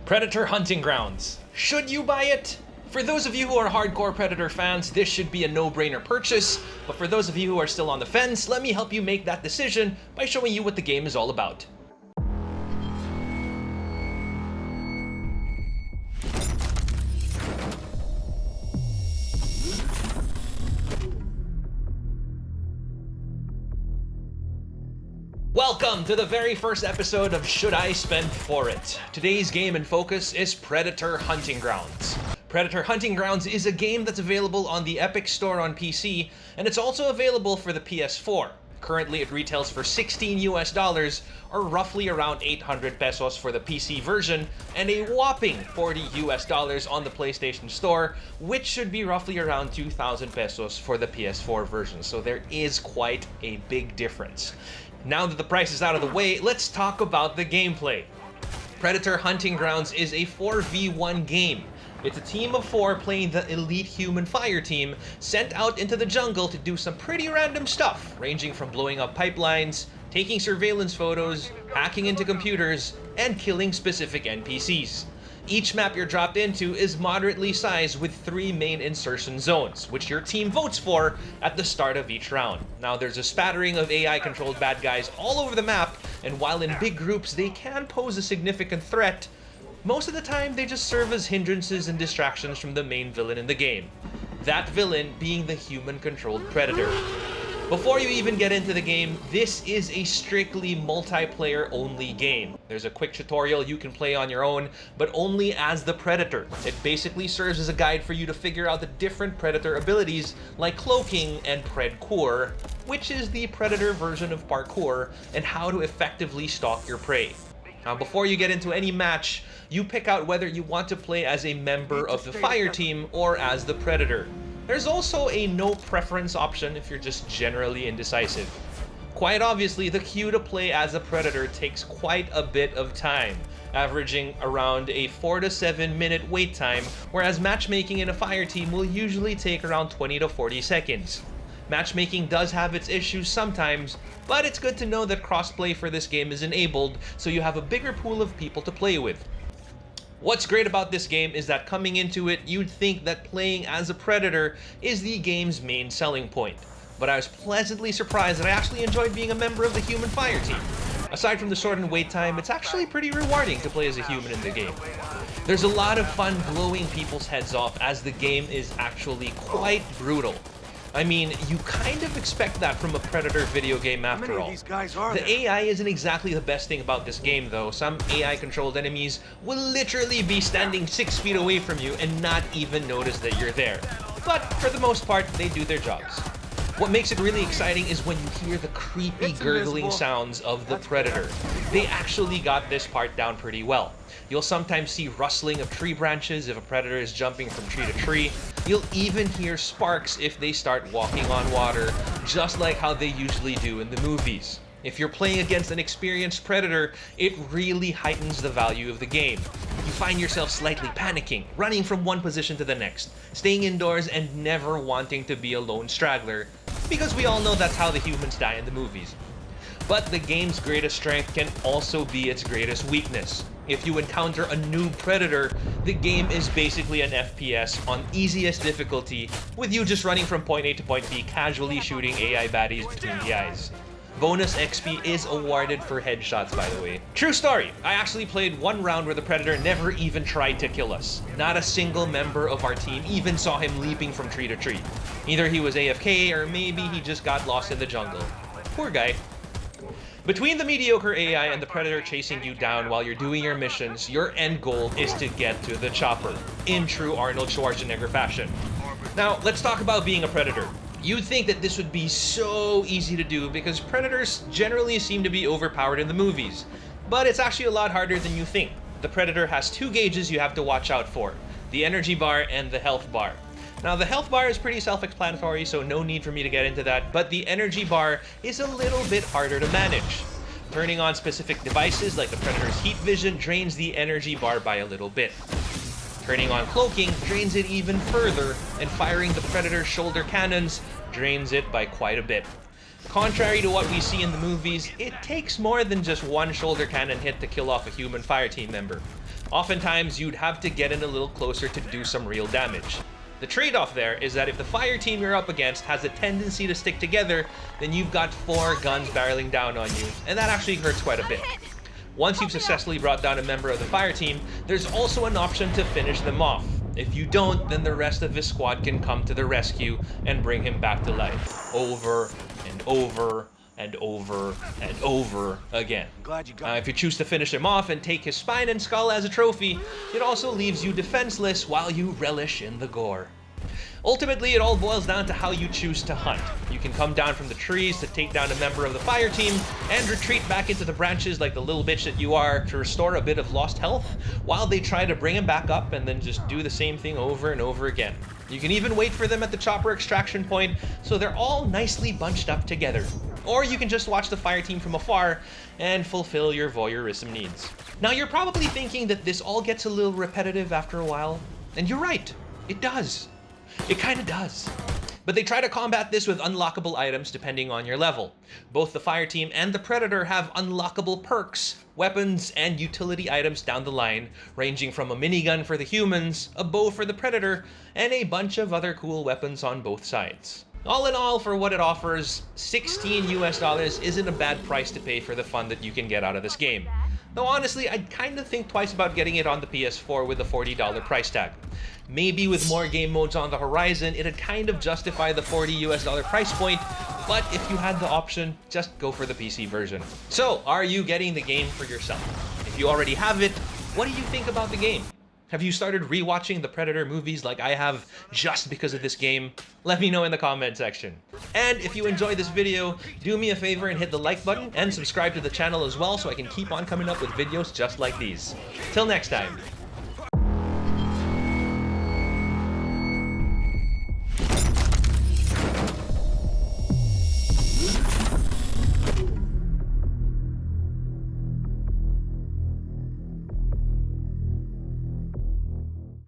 Predator Hunting Grounds. Should you buy it? For those of you who are hardcore Predator fans, this should be a no-brainer purchase, but for those of you who are still on the fence, let me help you make that decision by showing you what the game is all about. Welcome to the very first episode of Should I Spend For It? Today's game in focus is Predator Hunting Grounds. Predator Hunting Grounds is a game that's available on the Epic Store on PC, and it's also available for the PS4. Currently it retails for $16 US, or roughly around 800 pesos for the PC version, and a whopping $40 US on the PlayStation Store, which should be roughly around 2,000 pesos for the PS4 version, so there is quite a big difference. Now that the price is out of the way, let's talk about the gameplay. Predator Hunting Grounds is a 4v1 game. It's a team of 4 playing the elite human fire team sent out into the jungle to do some pretty random stuff, ranging from blowing up pipelines, taking surveillance photos, hacking into computers, and killing specific NPCs. Each map you're dropped into is moderately sized with 3 main insertion zones, which your team votes for at the start of each round. Now there's a spattering of AI-controlled bad guys all over the map, and while in big groups they can pose a significant threat, most of the time they just serve as hindrances and distractions from the main villain in the game. That villain being the human-controlled Predator. Before you even get into the game, this is a strictly multiplayer-only game. There's a quick tutorial you can play on your own, but only as the Predator. It basically serves as a guide for you to figure out the different Predator abilities like cloaking and Predcore, which is the Predator version of parkour, and how to effectively stalk your prey. Now, before you get into any match, you pick out whether you want to play as a member of the fire team or as the Predator. There's also a no preference option if you're just generally indecisive. Quite obviously, the queue to play as a Predator takes quite a bit of time, averaging around a 4 to 7 minute wait time, whereas matchmaking in a fire team will usually take around 20 to 40 seconds. Matchmaking does have its issues sometimes, but it's good to know that crossplay for this game is enabled, so you have a bigger pool of people to play with. What's great about this game is that coming into it, you'd think that playing as a Predator is the game's main selling point. But I was pleasantly surprised that I actually enjoyed being a member of the human fire team. Aside from the shortened wait time, it's actually pretty rewarding to play as a human in the game. There's a lot of fun blowing people's heads off as the game is actually quite brutal. I mean, you kind of expect that from a Predator video game after all. The AI isn't exactly the best thing about this game though. Some AI-controlled enemies will literally be standing 6 feet away from you and not even notice that you're there. But for the most part, they do their jobs. What makes it really exciting is when you hear the creepy gurgling sounds of the Predator. They actually got this part down pretty well. You'll sometimes see rustling of tree branches if a Predator is jumping from tree to tree. You'll even hear sparks if they start walking on water, just like how they usually do in the movies. If you're playing against an experienced Predator, it really heightens the value of the game. You find yourself slightly panicking, running from one position to the next, staying indoors and never wanting to be a lone straggler, because we all know that's how the humans die in the movies. But the game's greatest strength can also be its greatest weakness. If you encounter a new Predator, the game is basically an FPS on easiest difficulty, with you just running from point A to point B, casually shooting AI baddies between the eyes. Bonus XP is awarded for headshots, by the way. True story, I actually played one round where the Predator never even tried to kill us. Not a single member of our team even saw him leaping from tree to tree. Either he was AFK or maybe he just got lost in the jungle. Poor guy. Between the mediocre AI and the Predator chasing you down while you're doing your missions, your end goal is to get to the chopper, in true Arnold Schwarzenegger fashion. Now, let's talk about being a Predator. You'd think that this would be so easy to do because Predators generally seem to be overpowered in the movies, but it's actually a lot harder than you think. The Predator has 2 gauges you have to watch out for, the energy bar and the health bar. Now, the health bar is pretty self-explanatory, so no need for me to get into that, but the energy bar is a little bit harder to manage. Turning on specific devices like the Predator's heat vision drains the energy bar by a little bit. Turning on cloaking drains it even further, and firing the Predator's shoulder cannons drains it by quite a bit. Contrary to what we see in the movies, it takes more than just one shoulder cannon hit to kill off a human fireteam member. Oftentimes, you'd have to get in a little closer to do some real damage. The trade-off there is that if the fire team you're up against has a tendency to stick together, then you've got 4 guns barreling down on you, and that actually hurts quite a bit. Once you've successfully brought down a member of the fire team, there's also an option to finish them off. If you don't, then the rest of his squad can come to the rescue and bring him back to life, over and over and over and over again. If you choose to finish him off and take his spine and skull as a trophy, it also leaves you defenseless while you relish in the gore. Ultimately, it all boils down to how you choose to hunt. You can come down from the trees to take down a member of the fire team and retreat back into the branches like the little bitch that you are to restore a bit of lost health while they try to bring him back up and then just do the same thing over and over again. You can even wait for them at the chopper extraction point so they're all nicely bunched up together. Or you can just watch the fire team from afar and fulfill your voyeurism needs. Now you're probably thinking that this all gets a little repetitive after a while, and you're right, it does. It kinda does. But they try to combat this with unlockable items depending on your level. Both the fire team and the predator have unlockable perks, weapons, and utility items down the line, ranging from a minigun for the humans, a bow for the predator, and a bunch of other cool weapons on both sides. All in all, for what it offers, $16 isn't a bad price to pay for the fun that you can get out of this game. Though honestly, I'd kind of think twice about getting it on the PS4 with a $40 price tag. Maybe with more game modes on the horizon, it'd kind of justify the $40 price point, but if you had the option, just go for the PC version. So, are you getting the game for yourself? If you already have it, what do you think about the game? Have you started rewatching the Predator movies like I have just because of this game? Let me know in the comment section. And if you enjoyed this video, do me a favor and hit the like button and subscribe to the channel as well so I can keep on coming up with videos just like these. Till next time.